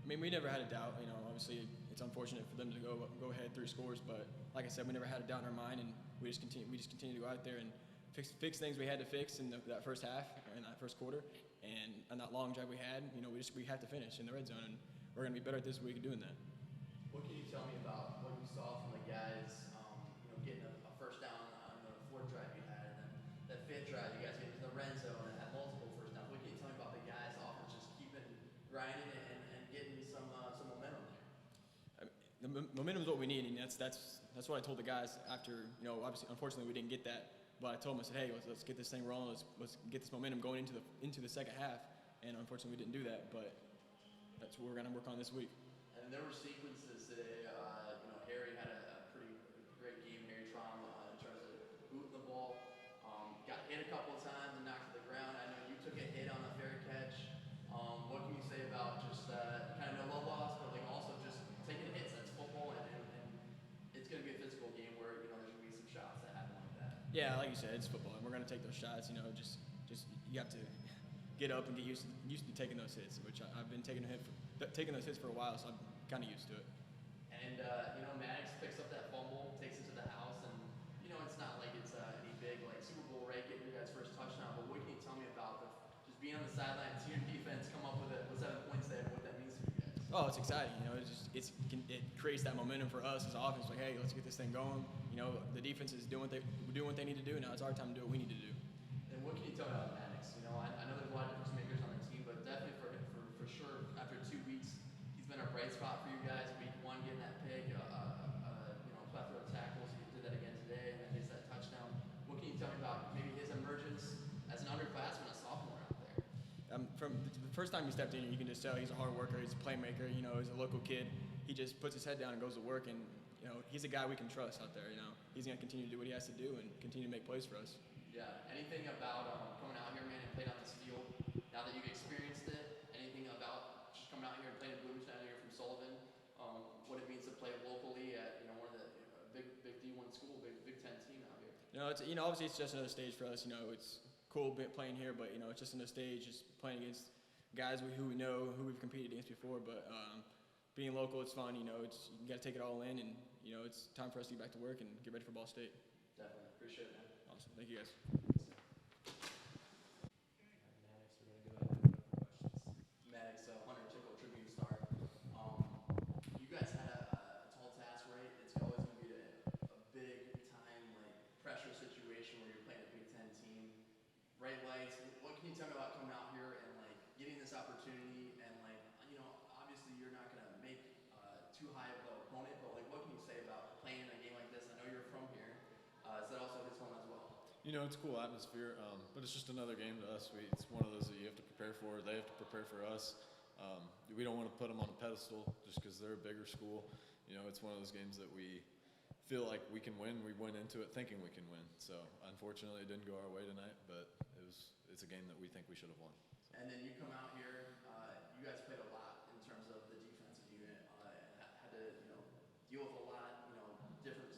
mean, we never had a doubt. Obviously it's unfortunate for them to go ahead 3 scores, but like I said, we never had a doubt in our mind, and we just continue to go out there and fix things we had to fix in that first half, in that first quarter, and on that long drive we had. We have to finish in the red zone, and we're going to be better at this week at doing that. What can you tell me about what you saw from the guys, getting a first down on the 4th drive you had, and then that 5th drive you guys get into the red zone and had multiple first downs? What can you tell me about the guys' offense just keeping grinding and getting some momentum there? The momentum is what we need, and that's what I told the guys after. Obviously, unfortunately, we didn't get that, but I told them, I said, hey, let's get this thing rolling. Let's get this momentum going into the second half. And unfortunately, we didn't do that, but that's what we're going to work on this week. And there were sequences today. Harry had a pretty great game. Harry Traum in terms of booting the ball. Got hit a couple of times and knocked to the ground. I know you took a hit on the fair catch. What can you say about just kind of no love loss, but also just taking hits? That's football, and it's going to be a physical game where there's going to be some shots that happen like that. Yeah, like you said, it's football, and we're going to take those shots. Just you have to get up and get used to taking those hits, which I've been taking those hits for a while, so I'm kind of used to it. And Maddix picks up that fumble, takes it to the house, and it's not like it's any big Super Bowl, right? Getting your guys' first touchdown, but what can you tell me about just being on the sideline, seeing your defense come up with 7 points there, and what that means for you guys? Oh, it's exciting. It creates that momentum for us as offense. Like, hey, let's get this thing going. The defense is doing what they need to do. Now it's our time to do what we need to do. And what can you tell me about Maddix? I know there's a lot of difference makers on the team, but definitely for sure, after 2 weeks, he's been a bright spot for you guys. Week 1, getting that pick, plethora of tackles. He did that again today, and then gets that touchdown. What can you tell me about maybe his emergence as an underclassman, a sophomore out there? From the first time he stepped in, you can just tell he's a hard worker. He's a playmaker. He's a local kid. He just puts his head down and goes to work, and he's a guy we can trust out there. He's going to continue to do what he has to do and continue to make plays for us. Yeah. Anything about coming out here, man, and playing on this field? Now that you've experienced it, anything about just coming out here and playing in Bloomington? You're from Sullivan. What it means to play locally at one of the big D1 school, Big Ten team out here. It's obviously it's just another stage for us. It's cool playing here, but it's just another stage, just playing against guys who we know, who we've competed against before. But being local, it's fun. You got to take it all in, and it's time for us to get back to work and get ready for Ball State. Definitely appreciate it, man. Awesome, thank you guys. Maddix, we're going to go ahead and open up for questions. Maddix, Hunter Tickle Tribune Star. You guys had a tall task, right? It's always going to be a big time pressure situation where you're playing a Big Ten team. Bright lights. What can you tell me about coming out here and getting this opportunity? And obviously you're not going to make too high of an opponent, but what can you say about playing in a game like this? I know you're from here. Is that also his home as well? It's a cool atmosphere, but it's just another game to us. It's one of those that you have to prepare for. They have to prepare for us. We don't want to put them on a pedestal just because they're a bigger school. It's one of those games that we feel like we can win. We went into it thinking we can win. So unfortunately, it didn't go our way tonight, but it's a game that we think we should have won. And then you come out here. You guys played a lot in terms of the defensive unit. Had to deal with a lot. Different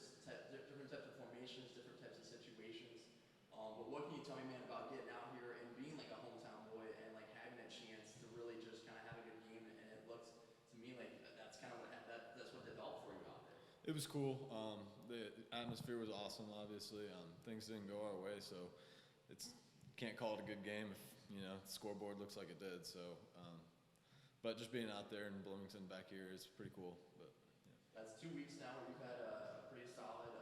types of formations, different types of situations. But what can you tell me, man, about getting out here and being a hometown boy and having a chance to really just kind of have a good game? And it looks to me like that's kind of that's what developed for you out there. It was cool. The atmosphere was awesome. Obviously, things didn't go our way, so can't call it a good game if the scoreboard looks like it did. So, but just being out there in Bloomington back here is pretty cool. But yeah. That's 2 weeks now where you've had a pretty solid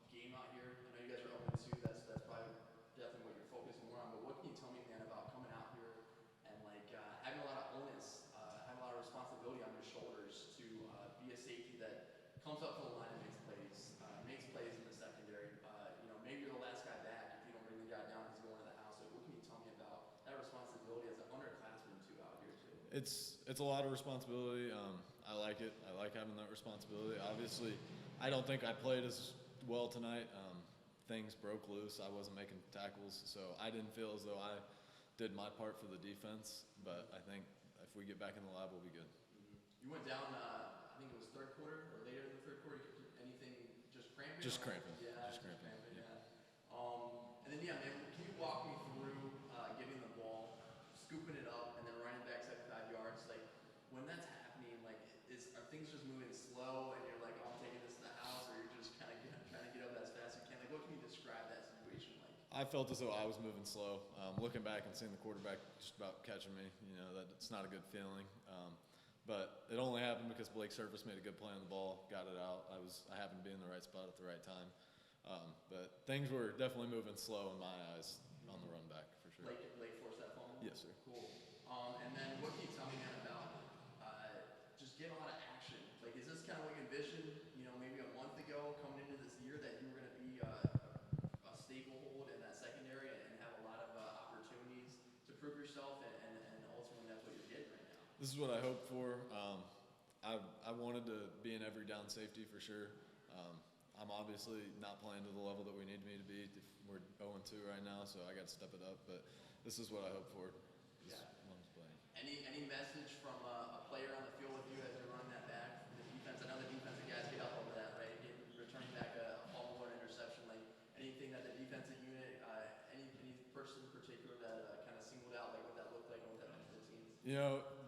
game out here. I know you guys are 0-2. That's probably definitely what you're focusing more on. But what can you tell me, man, about coming out here and having a lot of onus, having a lot of responsibility on your shoulders to be a safety that comes up to the line and makes plays in the secondary. Maybe you're the last guy back. If you don't bring the guy down, he's going to the house. So what can you tell me about that responsibility as an underclassman too out here too? It's a lot of responsibility. I like it. I like having that responsibility. Obviously, I don't think I played as well tonight. Things broke loose. I wasn't making tackles, so I didn't feel as though I did my part for the defense. But I think if we get back in the lab, we'll be good. You went down, I think it was third quarter or later in the third quarter. Anything just cramping? Just cramping. Yeah, just cramping. Yeah. And then, man, can you walk me through getting the ball, scooping it up, and then running back 75 yards? When that's happening, I felt as though I was moving slow. Looking back and seeing the quarterback just about catching me, that it's not a good feeling. But it only happened because Blake Service made a good play on the ball, got it out. I happened to be in the right spot at the right time. But things were definitely moving slow in my eyes on the run back for sure. Blake forced that fumble? Yes, sir. Cool. And then what can you tell me, man, about just getting a lot of action? Like, is this kind of what you envisioned, maybe a month ago coming into this year that you were going to be a staple hold in that secondary and have a lot of opportunities to prove yourself and ultimately that's what you're getting right now? This is what I hoped for. I wanted to be an every down safety for sure. I'm obviously not playing to the level that we need me to be. We're 0-2 right now, so I got to step it up. But this is what I hope for. Yeah. Any message from a player on the field with you as you're running that back from the defense? I know the defensive guys get up over that, right? Returning back a fumble or an interception. Like anything that the defensive unit, any person in particular that kind of singled out, like what that looked like and what that meant to the teams?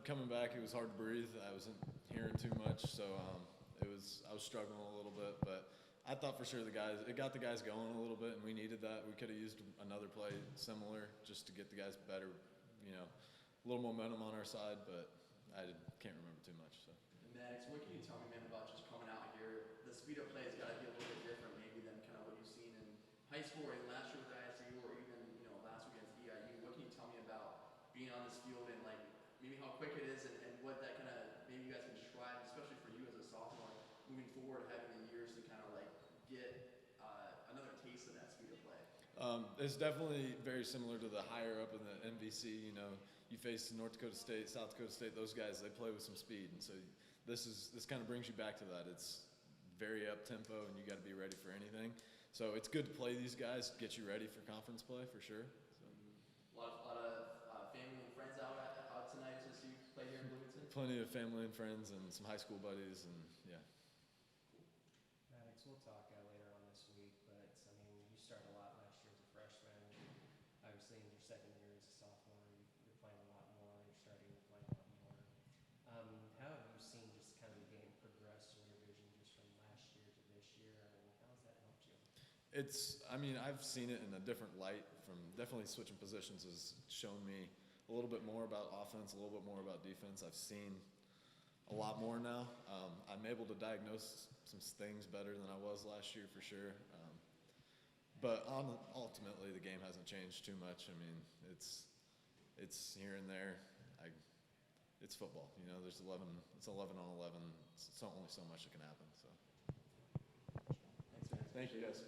Coming back, it was hard to breathe. I wasn't hearing too much, so I was struggling a little bit, but I thought for sure it got the guys going a little bit, and we needed that. We could have used another play similar just to get the guys better, a little momentum on our side, but I can't remember too much. So. And Maddix, what can you tell me, man, about just coming out here? The speed of play has got to be a little bit different maybe than kind of what you've seen in high school or even last year with ISU or even, last week against EIU. What can you tell me about being on this field and like maybe how quick it is and what that kind of maybe you guys can strive, especially for you as a sophomore, moving forward, having the years to kind of like get another taste of that speed of play? It's definitely very similar to the higher up in the MVC. You face North Dakota State, South Dakota State. Those guys, they play with some speed, and so this kind of brings you back to that. It's very up tempo, and you got to be ready for anything. So it's good to play these guys, get you ready for conference play for sure. So. A lot of family and friends out tonight to see you play here in Bloomington. Plenty of family and friends and some high school buddies, and yeah. Maddix, we'll talk later on this week, but you started a lot last year as a freshman. Obviously, in your second year as a sophomore, you're playing a lot more. You're starting to play a lot more. How have you seen just kind of the game progress in your vision just from last year to this year, and how has that helped you? I've seen it in a different light. From definitely switching positions has shown me a little bit more about offense, a little bit more about defense. I've seen a lot more now. I'm able to diagnose some things better than I was last year for sure. But ultimately, the game hasn't changed too much. It's here and there. It's football. There's 11. It's 11 on 11. It's only so much that can happen. So. Thanks, man. Thank you, guys.